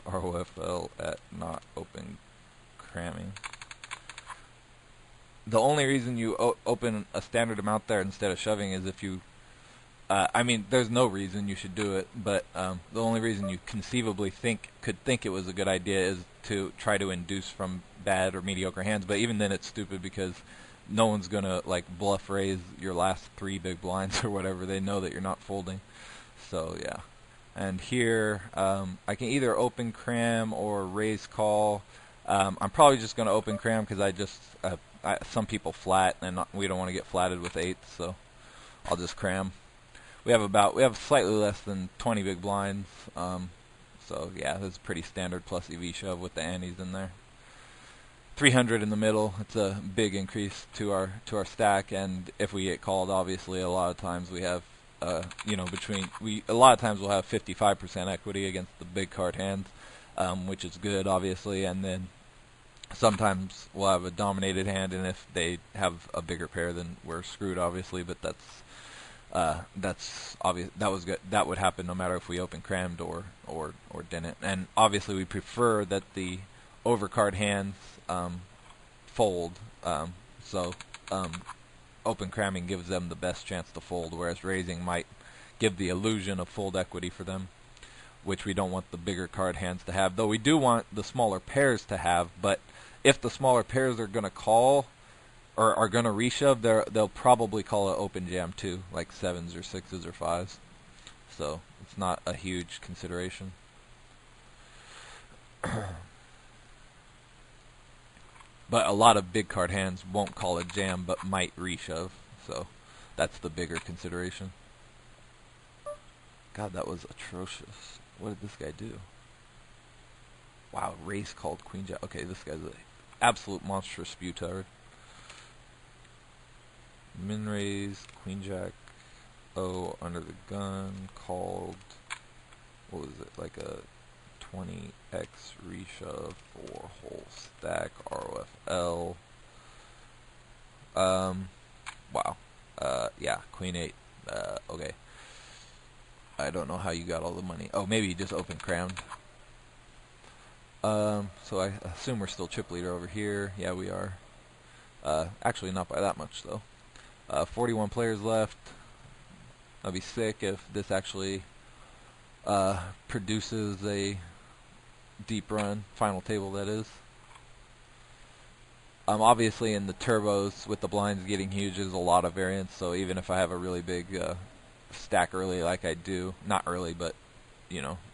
ROFL at not open cramming. The only reason you open a standard amount there instead of shoving is if you I mean, there's no reason you should do it, but the only reason you conceivably could think it was a good idea is to try to induce from bad or mediocre hands. But even then, it's stupid because no one's gonna like bluff raise your last 3 big blinds or whatever. They know that you're not folding. So yeah. And here, I can either open cram or raise call. I'm probably just gonna open cram because some people flat, and we don't want to get flatted with 8s, so I'll just cram. We have slightly less than 20 big blinds, so yeah, that's pretty standard plus EV shove with the antes in there. 300 in the middle. It's a big increase to our stack, and if we get called, obviously, a lot of times we have, a lot of times we'll have 55% equity against the big card hands, which is good, obviously, and then sometimes we'll have a dominated hand, and if they have a bigger pair, then we're screwed, obviously, but that's obvious. That was good. That would happen no matter if we open crammed or didn't. And obviously, we prefer that the overcard hands fold. So open cramming gives them the best chance to fold, whereas raising might give the illusion of fold equity for them, which we don't want the bigger card hands to have. Though we do want the smaller pairs to have. But if the smaller pairs are going to call or are going to reshove, they'll probably call it open jam too, like 7s or 6s or 5s. So it's not a huge consideration. But a lot of big card hands won't call it jam, but might reshove. So that's the bigger consideration. God, that was atrocious. What did this guy do? Wow, race called queen jack. Okay, this guy's an absolute monstrous spew-turd. Min raise, queen jack, under the gun, called, what was it, like a 20x reshove for whole stack, ROFL. Wow. Yeah, queen 8. Okay. I don't know how you got all the money. Oh, maybe you just opened crammed. So I assume we're still chip leader over here. Yeah, we are. Actually, not by that much, though. 41 players left. I'll be sick if this actually produces a deep run, final table that is. Obviously in the turbos with the blinds getting huge, there's a lot of variance, so even if I have a really big stack early like I do, not early but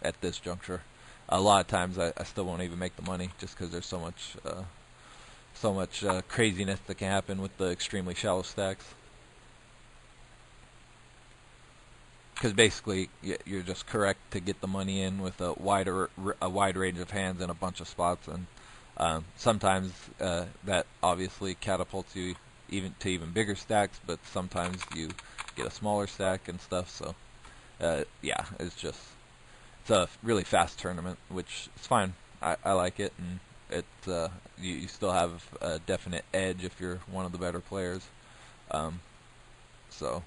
at this juncture, a lot of times I still won't even make the money just because there's so much craziness that can happen with the extremely shallow stacks. Because basically, you're just correct to get the money in with a wide range of hands and a bunch of spots, and sometimes that obviously catapults you to even bigger stacks. But sometimes you get a smaller stack and stuff. So, yeah, it's a really fast tournament, which is fine. I like it, and you still have a definite edge if you're one of the better players. So,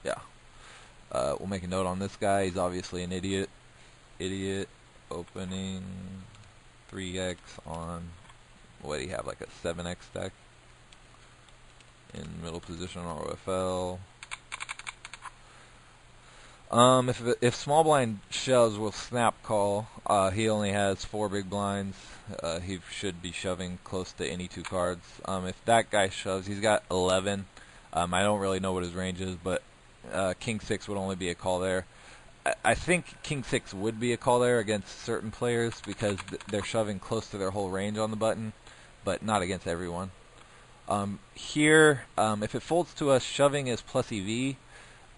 yeah. We'll make a note on this guy. He's obviously an idiot. Idiot opening 3x on, what do you have, like a 7x stack in middle position ROFL. If small blind shoves, we'll snap call. He only has 4 big blinds. He should be shoving close to any 2 cards. If that guy shoves, he's got 11. I don't really know what his range is, but King 6 would only be a call there. I think King 6 would be a call there against certain players because they're shoving close to their whole range on the button, but not against everyone. Here, if it folds to us, shoving is plus EV,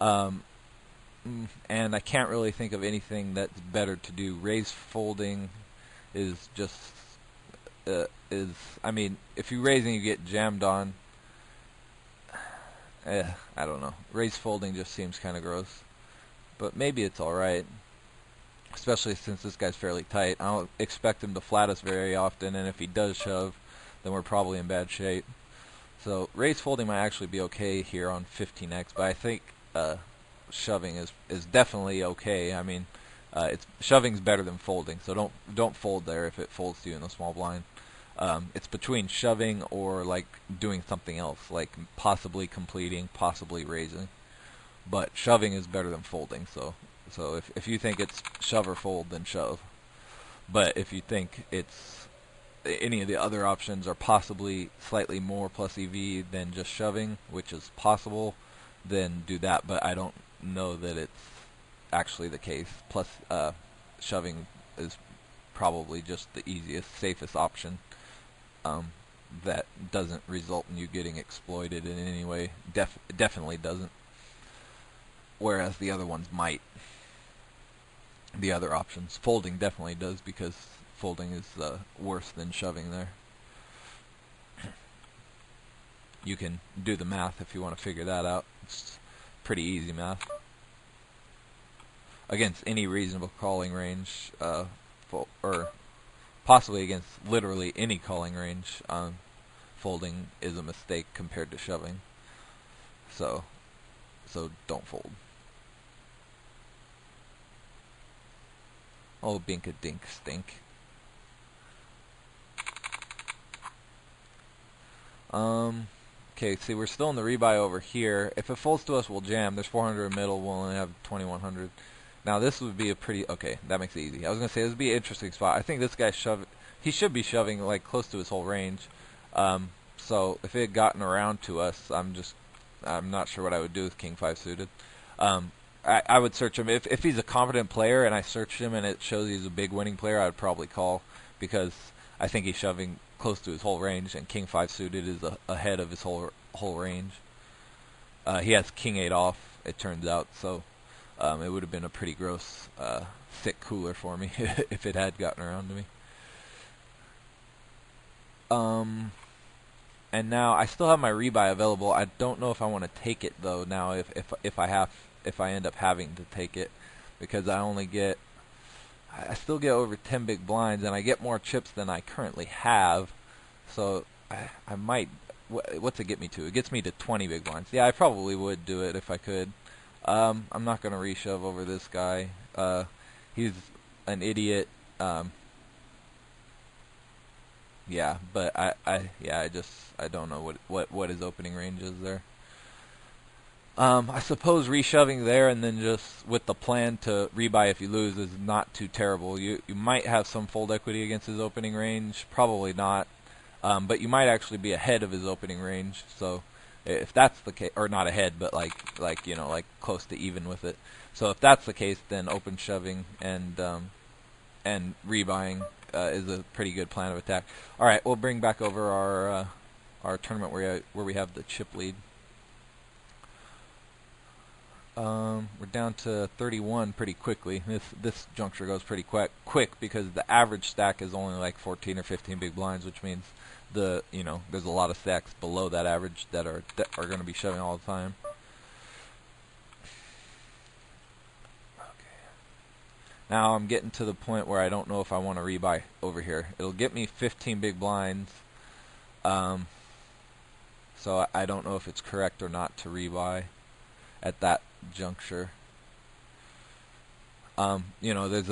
and I can't really think of anything that's better to do. Raise folding is just, I mean, if you raise and you get jammed on, I don't know. Raise folding just seems kind of gross. But maybe it's alright. Especially since this guy's fairly tight. I don't expect him to flat us very often, and if he does shove, then we're probably in bad shape. So raise folding might actually be okay here on 15x, but I think shoving is definitely okay. I mean, It's shoving's better than folding, so don't fold there if it folds to you in the small blind. It's between shoving or like doing something else, like possibly completing, possibly raising. But shoving is better than folding, so if you think it's shove or fold, then shove. But if you think it's any of the other options are possibly slightly more plus EV than just shoving, which is possible, then do that. But I don't know that it's actually the case. Plus, shoving is probably just the easiest, safest option that doesn't result in you getting exploited in any way. Definitely doesn't. Whereas the other ones might. The other options. Folding definitely does, because folding is worse than shoving there. You can do the math if you want to figure that out. It's pretty easy math. Against any reasonable calling range, or possibly against literally any calling range, folding is a mistake compared to shoving. So don't fold. Oh, bink-a-dink stink. Okay, see, we're still in the rebuy over here. If it folds to us, we'll jam. There's 400 in middle. We'll only have 2100. Now, this would be a pretty... Okay, that makes it easy. I was going to say, this would be an interesting spot. I think this guy he should be shoving, like, close to his whole range. So, if it had gotten around to us, I'm not sure what I would do with King 5 suited. I would search him. If he's a competent player and I searched him and it shows he's a big winning player, I would probably call, because I think he's shoving close to his whole range, and King 5 suited is ahead of his whole range. He has King 8 off, it turns out, so it would have been a pretty gross, thick cooler for me if it had gotten around to me. And now I still have my rebuy available. I don't know if I want to take it though now if I end up having to take it, because I still get over 10 big blinds, and I get more chips than I currently have, so I might, what's it get me to? It gets me to 20 big blinds. Yeah, I probably would do it if I could. I'm not going to reshove over this guy. He's an idiot. Yeah, but I don't know what his opening range is there. I suppose reshoving there and then just with the plan to rebuy if you lose is not too terrible. You might have some fold equity against his opening range, probably not, but you might actually be ahead of his opening range. So if that's the case, or not ahead, but like close to even with it. So if that's the case, then open shoving and rebuying is a pretty good plan of attack. All right, we'll bring back over our tournament where we have the chip lead. We're down to 31 pretty quickly. This juncture goes pretty quick because the average stack is only like 14 or 15 big blinds, which means there's a lot of stacks below that average that are going to be shoving all the time. Okay. Now I'm getting to the point where I don't know if I want to rebuy over here. It'll get me 15 big blinds, so I don't know if it's correct or not to rebuy at that juncture. There's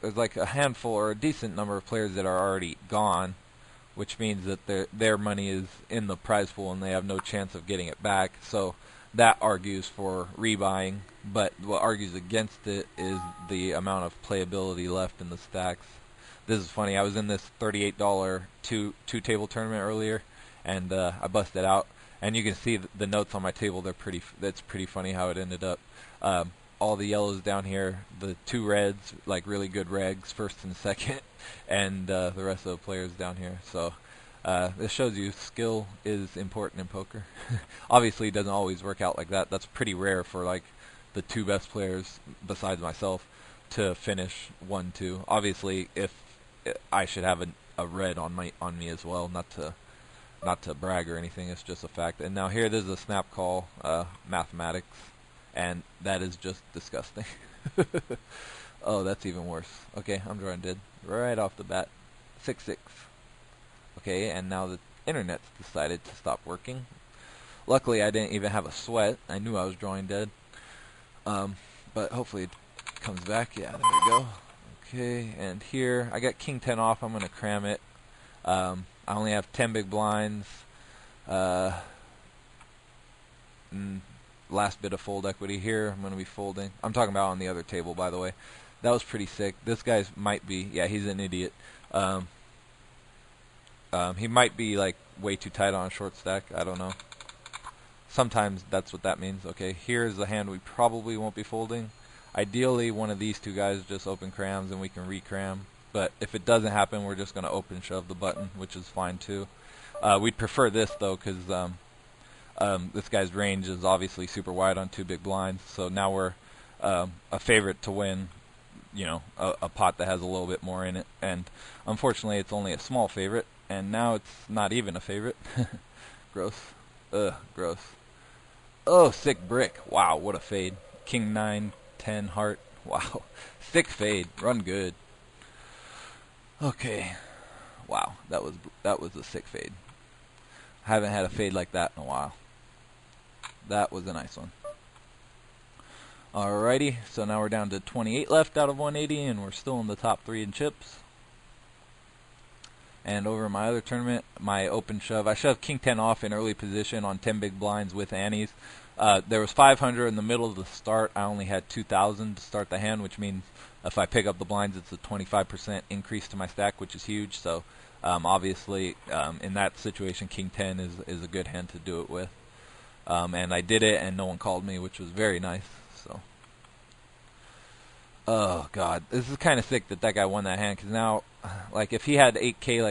like a handful or a decent number of players that are already gone, which means that their money is in the prize pool and they have no chance of getting it back. So that argues for rebuying, but what argues against it is the amount of playability left in the stacks. This is funny. I was in this $38 two table tournament earlier, and I busted out. And you can see the notes on my table. That's pretty funny how it ended up. All the yellows down here, the two reds, like really good regs, first and second, and the rest of the players down here. So this shows you skill is important in poker. Obviously, it doesn't always work out like that. That's pretty rare for like the two best players besides myself to finish 1-2. Obviously, if I should have a red on me as well, not to brag or anything, it's just a fact. And now here, there's a snap call, mathematics, and that is just disgusting. Oh, that's even worse. Okay, I'm drawing dead right off the bat. 6-6. Okay, and now the internet's decided to stop working. Luckily, I didn't even have a sweat. I knew I was drawing dead. But hopefully comes back. Yeah, there we go. Okay, and here I got king 10 off. I'm gonna cram it. I only have 10 big blinds. Last bit of fold equity here. I'm gonna be folding. I'm talking about on the other table, by the way. That was pretty sick. This guy's might be. Yeah, he's an idiot. He might be like way too tight on a short stack. I don't know. Sometimes that's what that means. Okay, here's the hand we probably won't be folding. Ideally, one of these two guys just open crams and we can re-cram. But if it doesn't happen, we're just going to open shove the button, which is fine too. We'd prefer this though, because this guy's range is obviously super wide on 2 big blinds. So now we're a favorite to win, you know, a pot that has a little bit more in it. And unfortunately, it's only a small favorite, and now it's not even a favorite. Gross. Ugh, gross. Oh, sick brick. Wow, what a fade. King 9, 10, heart. Wow. Sick fade. Run good. Okay. Wow, that was a sick fade. I haven't had a fade like that in a while. That was a nice one. Alrighty, so now we're down to 28 left out of 180, and we're still in the top 3 in chips. And over in my other tournament, my open shove, I shoved king 10 off in early position on 10 big blinds with annies. There was 500 in the middle of the start. I only had 2,000 to start the hand, which means if I pick up the blinds, it's a 25% increase to my stack, which is huge. So obviously, in that situation, king 10 is a good hand to do it with. And I did it, and no one called me, which was very nice. So, oh god, this is kind of sick that guy won that hand, because now, like, if he had 8K like